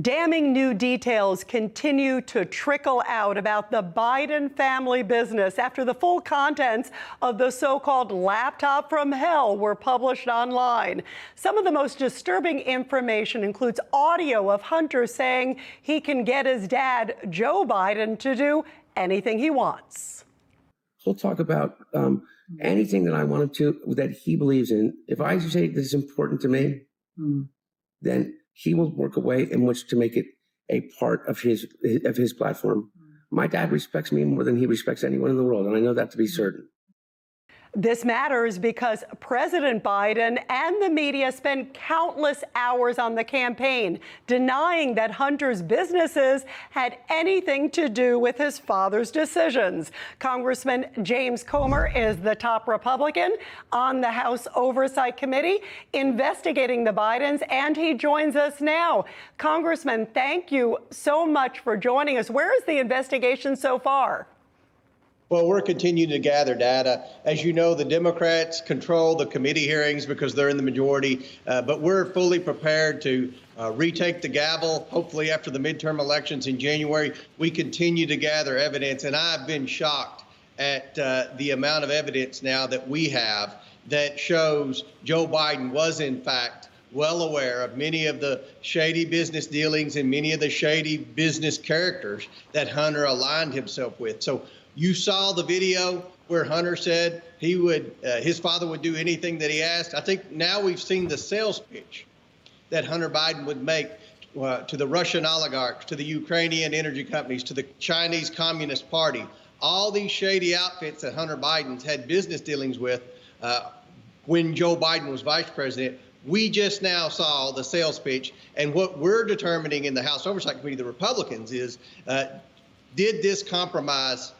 Damning new details continue to trickle out about the Biden family business after the full contents of the so-called laptop from hell were published online. Some of the most disturbing information includes audio of Hunter saying he can get his dad, Joe Biden, to do anything he wants. He'll talk about anything that I want him to, that he believes in. If I say this is important to me, then he will work a way in which to make it a part of his platform. My dad respects me more than he respects anyone in the world, and I know that to be certain. This matters because President Biden and the media spent countless hours on the campaign denying that Hunter's businesses had anything to do with his father's decisions. Congressman James Comer is the top Republican on the House Oversight Committee investigating the Bidens, and he joins us now. Congressman, thank you so much for joining us. Where is the investigation so far? Well, we're continuing to gather data. As you know, the Democrats control the committee hearings because they're in the majority, but we're fully prepared to retake the gavel, hopefully after the midterm elections in January. We continue to gather evidence, and I've been shocked at the amount of evidence now that we have that shows Joe Biden was, in fact, well aware of many of the shady business dealings and many of the shady business characters that Hunter aligned himself with. So you saw the video where Hunter said he would, his father would do anything that he asked. I think now we've seen the sales pitch that Hunter Biden would make to the Russian oligarchs, to the Ukrainian energy companies, to the Chinese Communist Party, all these shady outfits that Hunter Biden's had business dealings with when Joe Biden was vice president. We just now saw the sales pitch, and what we're determining in the House Oversight Committee, the Republicans, is did this compromise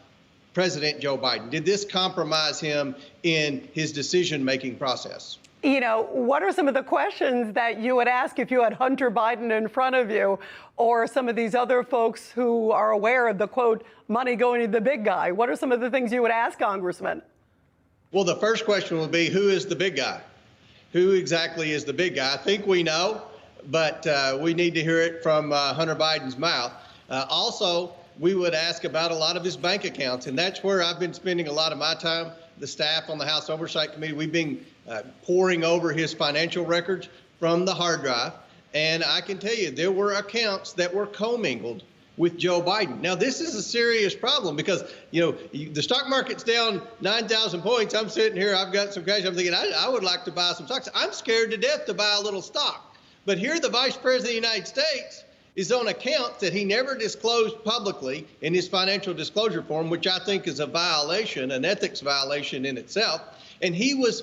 President Joe Biden? Did this compromise him in his decision-making process? You know, what are some of the questions that you would ask if you had Hunter Biden in front of you, or some of these other folks who are aware of the, quote, money going to the big guy? What are some of the things you would ask, Congressman? Well, the first question would be, who is the big guy? Who exactly is the big guy? I think we know, but we need to hear it from Hunter Biden's mouth. Also, we would ask about a lot of his bank accounts, and that's where I've been spending a lot of my time. The staff on the House Oversight Committee, we've been poring over his financial records from the hard drive, and I can tell you there were accounts that were commingled with Joe Biden. Now, this is a serious problem because, you know, the stock market's down 9,000 points. I'm sitting here, I've got some cash. I'm thinking, I would like to buy some stocks. I'm scared to death to buy a little stock. But here the Vice President of the United States is on accounts that he never disclosed publicly in his financial disclosure form, which I think is a violation, an ethics violation in itself. And he was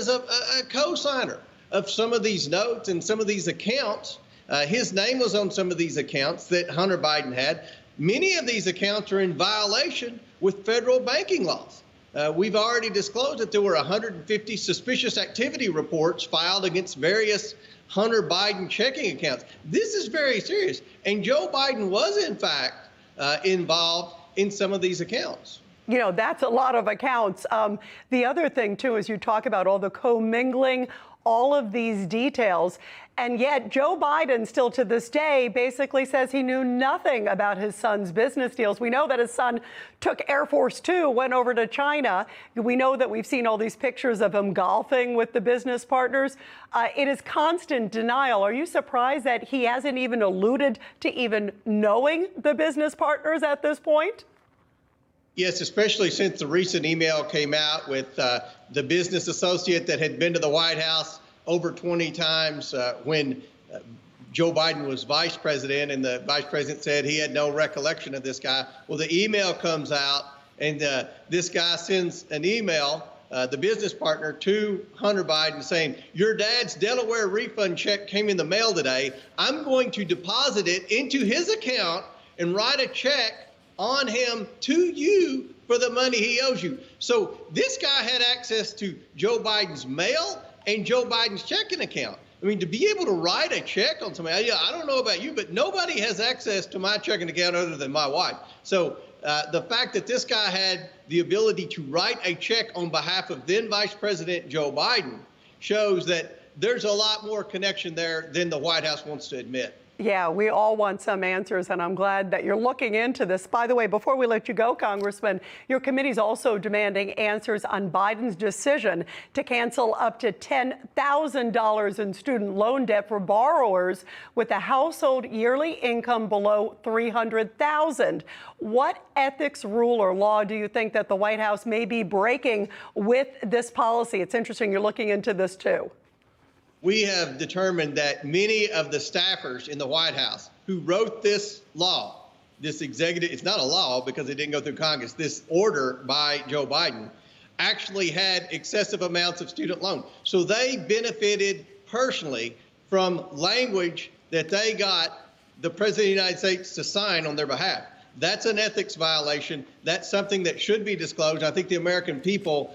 a co-signer of some of these notes and some of these accounts. His name was on some of these accounts that Hunter Biden had. Many of these accounts are in violation with federal banking laws. We've already disclosed that there were 150 suspicious activity reports filed against various Hunter Biden checking accounts. This is very serious. And Joe Biden was, in fact, involved in some of these accounts. You know, that's a lot of accounts. The other thing, too, is you talk about all the commingling, all of these details. And yet Joe Biden still to this day basically says he knew nothing about his son's business deals. We know that his son took Air Force Two, went over to China. We know that we've seen all these pictures of him golfing with the business partners. It is constant denial. Are you surprised that he hasn't even alluded to even knowing the business partners at this point? Yes, especially since the recent email came out with the business associate that had been to the White House over 20 times when Joe Biden was vice president, and the vice president said he had no recollection of this guy. Well, the email comes out, and this guy sends an email, the business partner, to Hunter Biden saying, your dad's Delaware refund check came in the mail today. I'm going to deposit it into his account and write a check on him to you for the money he owes you. So this guy had access to Joe Biden's mail and Joe Biden's checking account. I mean, to be able to write a check on somebody, I don't know about you, but nobody has access to my checking account other than my wife. So the fact that this guy had the ability to write a check on behalf of then Vice President Joe Biden shows that there's a lot more connection there than the White House wants to admit. Yeah, we all want some answers, and I'm glad that you're looking into this. By the way, before we let you go, Congressman, your committee's also demanding answers on Biden's decision to cancel up to $10,000 in student loan debt for borrowers with a household yearly income below $300,000. What ethics rule or law do you think that the White House may be breaking with this policy? It's interesting you're looking into this too. We have determined that many of the staffers in the White House who wrote this law, this executive, it's not a law because it didn't go through Congress, this order by Joe Biden, actually had excessive amounts of student loan. So they benefited personally from language that they got the President of the United States to sign on their behalf. That's an ethics violation. That's something that should be disclosed. I think the American people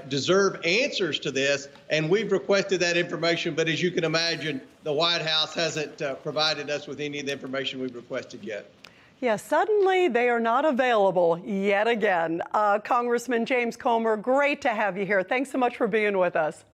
deserve answers to this, and we've requested that information. But as you can imagine, the White House hasn't provided us with any of the information we've requested yet. Yeah, suddenly they are not available yet again. Congressman James Comer, great to have you here. Thanks so much for being with us.